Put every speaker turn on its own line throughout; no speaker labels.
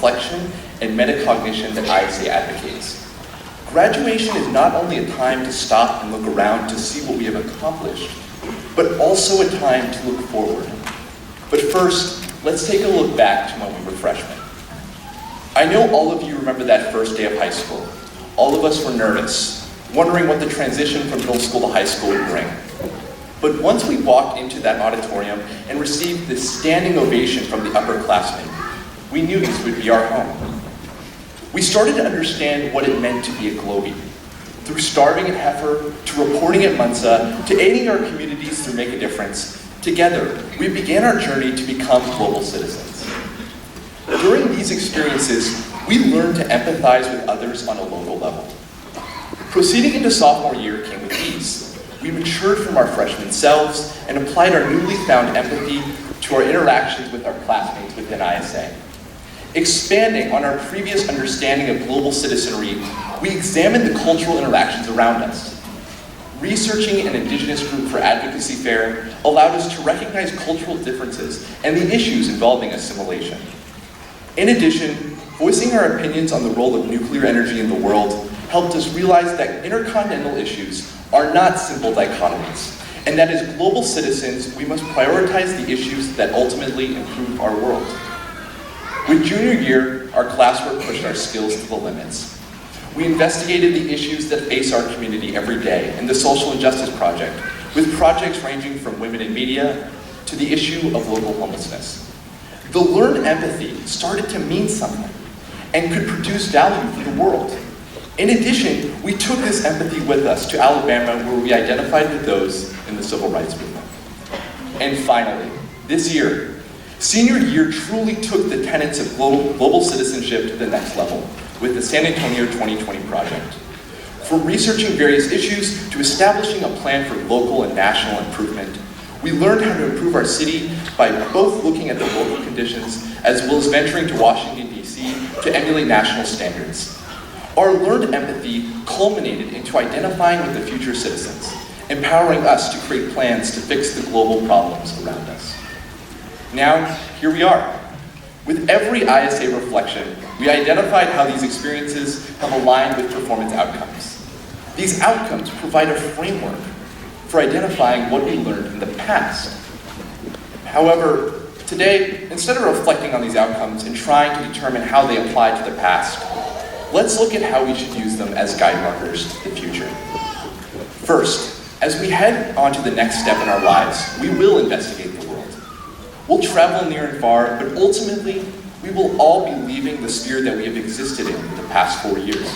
reflection and metacognition that ISA advocates. Graduation is not only a time to stop and look around to see what we have accomplished, but also a time to look forward. But first, let's take a look back to when we were freshmen. I know all of you remember that first day of high school. All of us were nervous, wondering what the transition from middle school to high school would bring. But once we walked into that auditorium and received this standing ovation from the upperclassmen, we knew this would be our home. We started to understand what it meant to be a Globie. Through starving at Heifer, to reporting at Munza, to aiding our communities through Make a Difference, together, we began our journey to become global citizens. During these experiences, we learned to empathize with others on a local level. Proceeding into sophomore year came with ease. We matured from our freshman selves and applied our newly found empathy to our interactions with our classmates within ISA. Expanding on our previous understanding of global citizenry, we examined the cultural interactions around us. Researching an Indigenous group for advocacy fair allowed us to recognize cultural differences and the issues involving assimilation. In addition, voicing our opinions on the role of nuclear energy in the world helped us realize that intercontinental issues are not simple dichotomies, and that as global citizens, we must prioritize the issues that ultimately improve our world. With junior year, our classwork pushed our skills to the limits. We investigated the issues that face our community every day in the Social Injustice Project, with projects ranging from women in media to the issue of local homelessness. The learned empathy started to mean something and could produce value for the world. In addition, we took this empathy with us to Alabama, where we identified with those in the civil rights movement. And finally, this year, senior year truly took the tenets of global citizenship to the next level with the San Antonio 2020 project. From researching various issues to establishing a plan for local and national improvement, we learned how to improve our city by both looking at the local conditions as well as venturing to Washington, D.C. to emulate national standards. Our learned empathy culminated into identifying with the future citizens, empowering us to create plans to fix the global problems around us. Now, here we are. With every ISA reflection, we identified how these experiences have aligned with performance outcomes. These outcomes provide a framework for identifying what we learned in the past. However, today, instead of reflecting on these outcomes and trying to determine how they apply to the past, let's look at how we should use them as guide markers to the future. First, as we head on to the next step in our lives, we will investigate the world. We'll travel near and far, but ultimately, we will all be leaving the sphere that we have existed in for the past 4 years.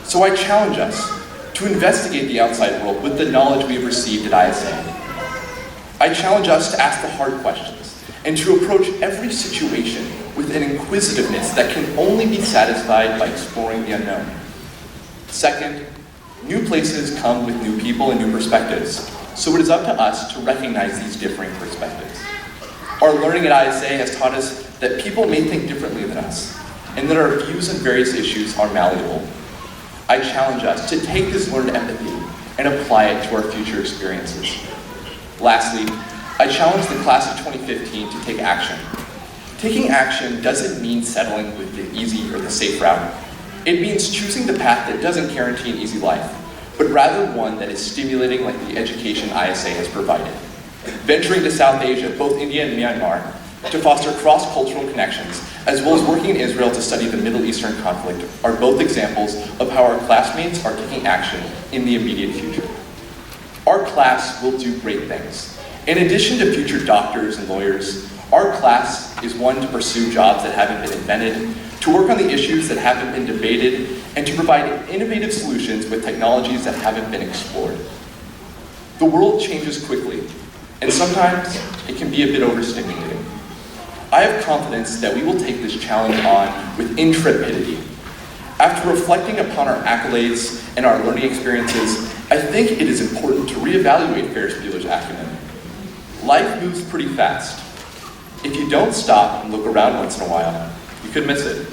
So I challenge us to investigate the outside world with the knowledge we have received at ISA. I challenge us to ask the hard questions and to approach every situation with an inquisitiveness that can only be satisfied by exploring the unknown. Second, new places come with new people and new perspectives, so it is up to us to recognize these differing perspectives. Our learning at ISA has taught us that people may think differently than us, and that our views on various issues are malleable. I challenge us to take this learned empathy and apply it to our future experiences. Lastly, I challenge the class of 2015 to take action. Taking action doesn't mean settling with the easy or the safe route. It means choosing the path that doesn't guarantee an easy life, but rather one that is stimulating like the education ISA has provided. Venturing to South Asia, both India and Myanmar, to foster cross-cultural connections, as well as working in Israel to study the Middle Eastern conflict, are both examples of how our classmates are taking action in the immediate future. Our class will do great things. In addition to future doctors and lawyers, our class is one to pursue jobs that haven't been invented, to work on the issues that haven't been debated, and to provide innovative solutions with technologies that haven't been explored. The world changes quickly, and sometimes it can be a bit overstimulating. I have confidence that we will take this challenge on with intrepidity. After reflecting upon our accolades and our learning experiences, I think it is important to reevaluate Ferris-Bueller's acumen. Life moves pretty fast. If you don't stop and look around once in a while, you could miss it.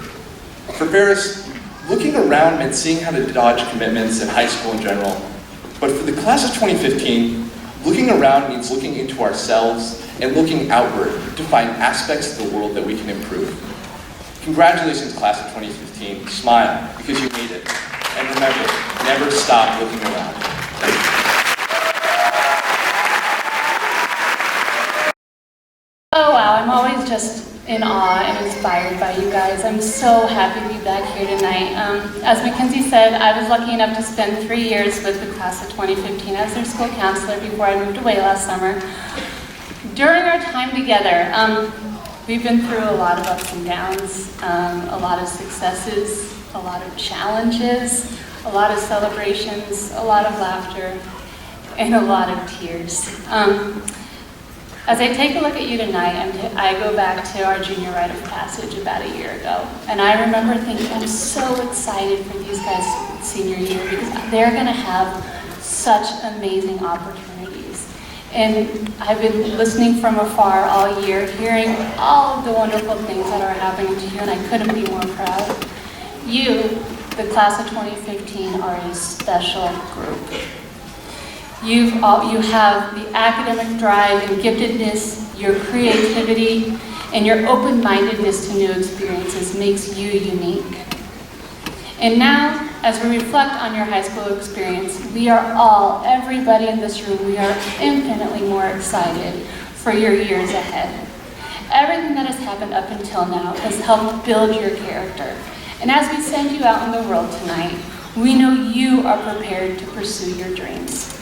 For Ferris, looking around meant seeing how to dodge commitments in high school in general. But for the class of 2015, looking around means looking into ourselves and looking outward to find aspects of the world that we can improve. Congratulations, class of 2015. Smile, because you made it. And remember, never stop looking around. Thank you.
Oh wow, I'm always just in awe and inspired by you guys. I'm so happy to be back here tonight. As Mackenzie said, I was lucky enough to spend 3 years with the class of 2015 as their school counselor before I moved away last summer. During our time together, we've been through a lot of ups and downs, a lot of successes, a lot of challenges, a lot of celebrations, a lot of laughter, and a lot of tears. As I take a look at you tonight, I go back to our junior rite of passage about a year ago, and I remember thinking, I'm so excited for these guys' senior year because they're going to have such amazing opportunities. And I've been listening from afar all year, hearing all of the wonderful things that are happening to you, and I couldn't be more proud. You, the class of 2015, are a special group. You have the academic drive and giftedness, your creativity, and your open-mindedness to new experiences makes you unique. And now, as we reflect on your high school experience, we are all, everybody in this room, we are infinitely more excited for your years ahead. Everything that has happened up until now has helped build your character. And as we send you out in the world tonight, we know you are prepared to pursue your dreams.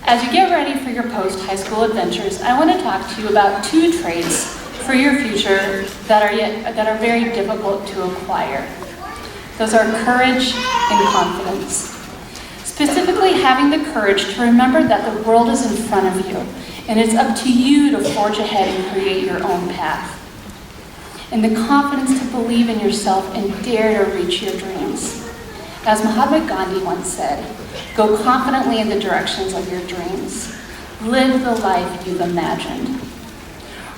As you get ready for your post-high school adventures, I want to talk to you about 2 traits for your future that are very difficult to acquire. Those are courage and confidence. Specifically, having the courage to remember that the world is in front of you, and it's up to you to forge ahead and create your own path. And the confidence to believe in yourself and dare to reach your dreams. As Mahatma Gandhi once said, go confidently in the directions of your dreams. Live the life you've imagined.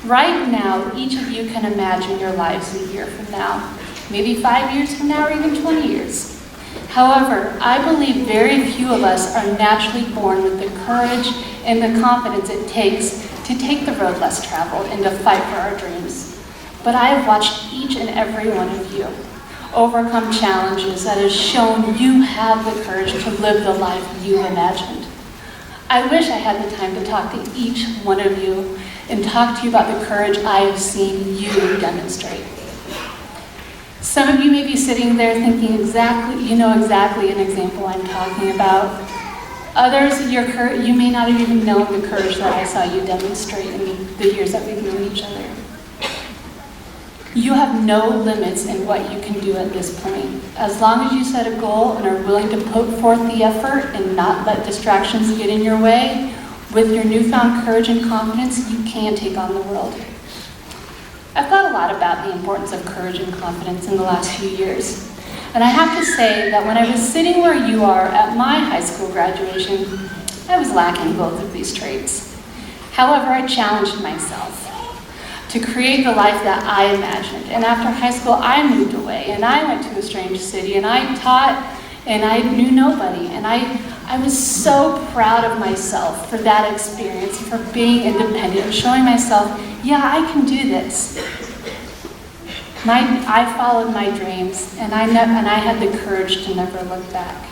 Right now, each of you can imagine your lives a year from now, maybe 5 years from now, or even 20 years. However, I believe very few of us are naturally born with the courage and the confidence it takes to take the road less traveled and to fight for our dreams. But I have watched each and every one of you overcome challenges that has shown you have the courage to live the life you imagined. I wish I had the time to talk to each one of you and talk to you about the courage I have seen you demonstrate. Some of you may be sitting there thinking you know exactly an example I'm talking about. Others, you may not have even known the courage that I saw you demonstrate in the years that we've known each other. You have no limits in what you can do at this point. As long as you set a goal and are willing to put forth the effort and not let distractions get in your way, with your newfound courage and confidence, you can take on the world. I've thought a lot about the importance of courage and confidence in the last few years. And I have to say that when I was sitting where you are at my high school graduation, I was lacking both of these traits. However, I challenged myself to create the life that I imagined. And after high school, I moved away and I went to a strange city and I taught and I knew nobody. And I was so proud of myself for that experience, for being independent and showing myself, yeah, I can do this. I followed my dreams and I had the courage to never look back.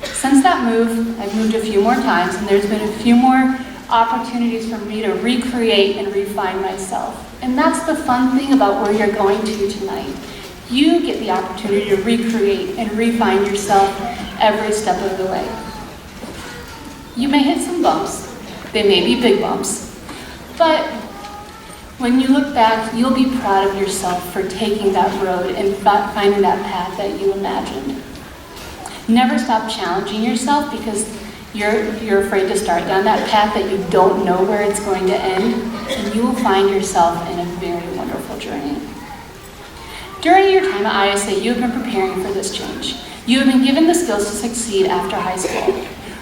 Since that move, I've moved a few more times and there's been a few more opportunities for me to recreate and refine myself. And that's the fun thing about where you're going to tonight. You get the opportunity to recreate and refine yourself every step of the way. You may hit some bumps. They may be big bumps. But when you look back, you'll be proud of yourself for taking that road and finding that path that you imagined. Never stop challenging yourself because you're afraid to start down that path that you don't know where it's going to end, and you will find yourself in a very wonderful journey. During your time at ISA, you have been preparing for this change. You have been given the skills to succeed after high school.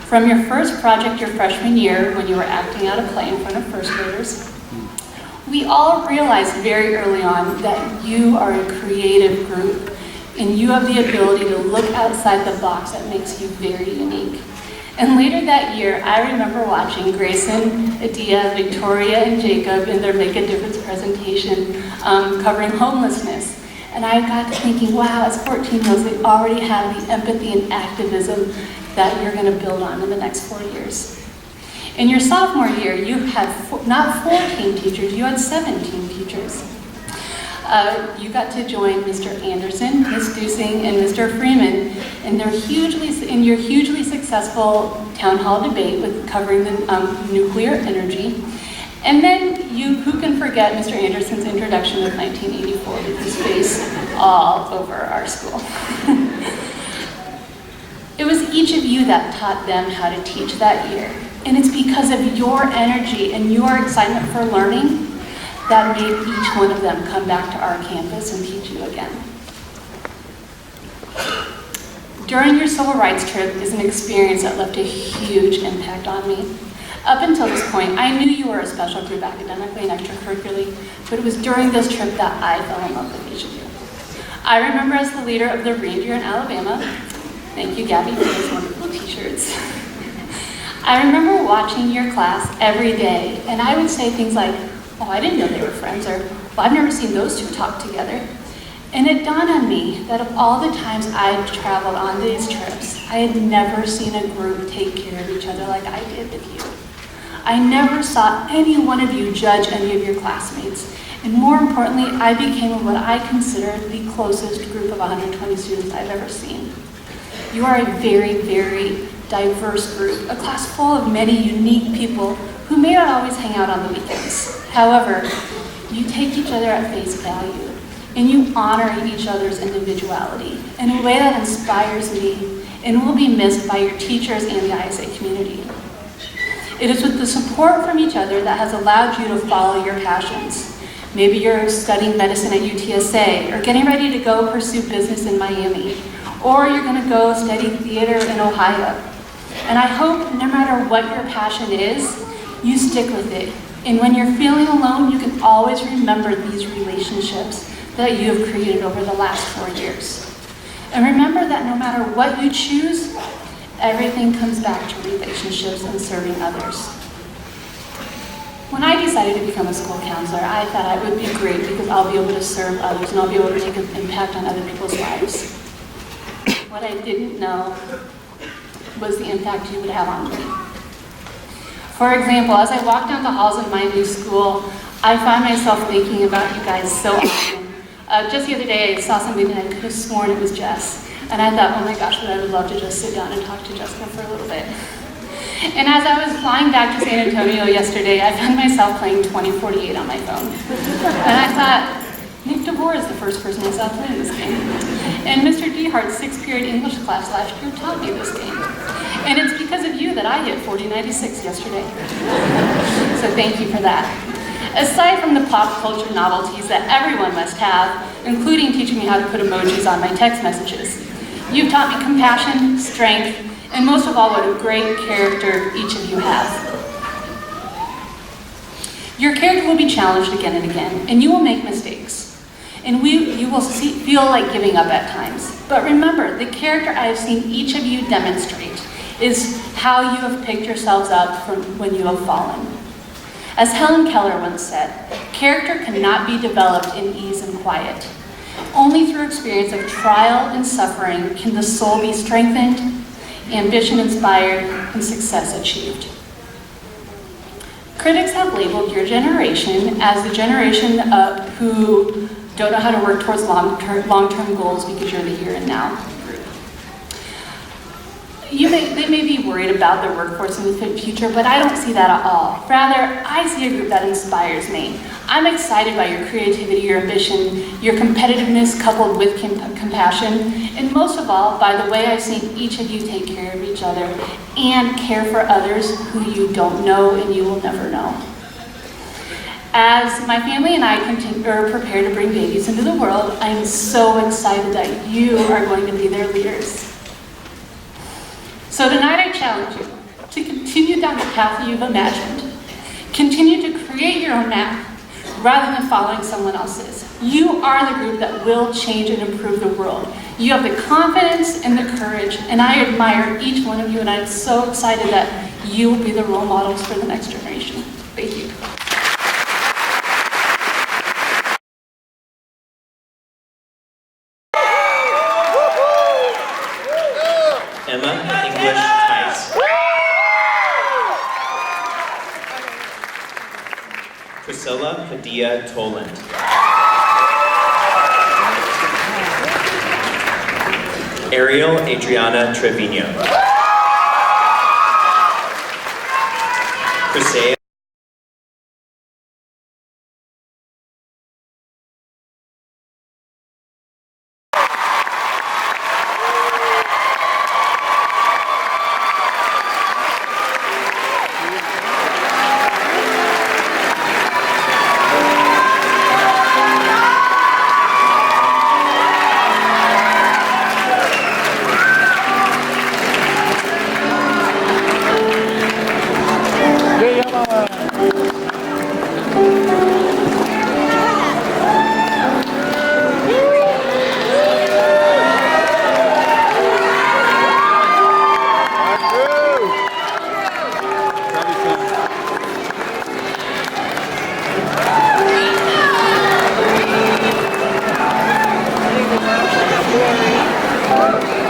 From your first project your freshman year, when you were acting out a play in front of first graders, we all realized very early on that you are a creative group, and you have the ability to look outside the box that makes you very unique. And later that year, I remember watching Grayson, Adia, Victoria, and Jacob in their Make a Difference presentation covering homelessness. And I got to thinking, wow, as 14-year-olds, we already have the empathy and activism that you're going to build on in the next 4 years. In your sophomore year, you had not 14 teachers, you had 17 teachers. You got to join Mr. Anderson, Ms. Dusing, and Mr. Freeman in your hugely successful town hall debate with covering the nuclear energy. And then who can forget Mr. Anderson's introduction of 1984 with his face all over our school. It was each of you that taught them how to teach that year. And it's because of your energy and your excitement for learning that made each one of them come back to our campus and teach you again. during your civil rights trip is an experience that left a huge impact on me. Up until this point, I knew you were a special group academically and extracurricularly, but it was during this trip that I fell in love with each of you. I remember as the leader of the reindeer in Alabama, thank you Gabby for those wonderful t-shirts. I remember watching your class every day, and I would say things like, oh, I didn't know they were friends, or well, I've never seen those two talk together. And it dawned on me that of all the times I'd traveled on these trips, I had never seen a group take care of each other like I did with you. I never saw any one of you judge any of your classmates. And more importantly, I became what I consider the closest group of 120 students I've ever seen. You are a very, very diverse group, a class full of many unique people who may not always hang out on the weekends. However, you take each other at face value, and you honor each other's individuality in a way that inspires me and will be missed by your teachers and the ISA community. It is with the support from each other that has allowed you to follow your passions. Maybe you're studying medicine at UTSA, or getting ready to go pursue business in Miami, or you're going to go study theater in Ohio. And I hope no matter what your passion is, you stick with it. And when you're feeling alone, you can always remember these relationships that you have created over the last 4 years. And remember that no matter what you choose, everything comes back to relationships and serving others. When I decided to become a school counselor, I thought it would be great because I'll be able to serve others and I'll be able to make an impact on other people's lives. What I didn't know was the impact you would have on me. For example, as I walked down the halls of my new school, I found myself thinking about you guys so often. Just the other day, I saw something that I could have sworn it was Jess. And I thought, oh my gosh, but I would love to just sit down and talk to Jessica for a little bit. And as I was flying back to San Antonio yesterday, I found myself playing 2048 on my phone. And I thought, Nick DeVore is the first person I saw playing this game. And Mr. DeHart's 6th period English class last year taught me this game. And it's because of you that I hit 4096 yesterday. So thank you for that. Aside from the pop culture novelties that everyone must have, including teaching me how to put emojis on my text messages, you've taught me compassion, strength, and most of all, what a great character each of you have. Your character will be challenged again and again, and you will make mistakes. And you will feel like giving up at times. But remember, the character I have seen each of you demonstrate is how you have picked yourselves up from when you have fallen. As Helen Keller once said, character cannot be developed in ease and quiet. Only through experience of trial and suffering can the soul be strengthened, ambition inspired, and success achieved. Critics have labeled your generation as the generation who don't know how to work towards long-term goals because you're the here and now group. They may be worried about their workforce in the future, but I don't see that at all. Rather, I see a group that inspires me. I'm excited by your creativity, your ambition, your competitiveness coupled with compassion, and most of all, by the way I've seen each of you take care of each other and care for others who you don't know and you will never know. As my family and I prepare to bring babies into the world, I am so excited that you are going to be their leaders. So tonight I challenge you to continue down the path you've imagined. Continue to create your own path rather than following someone else's. You are the group that will change and improve the world. You have the confidence and the courage, and I admire each one of you, and I'm so excited that you will be the role models for the next generation. Thank you.
Emma, English, Tice. Priscilla Padilla Toland. Ariel Adriana Trevino. Priscilla
Glory.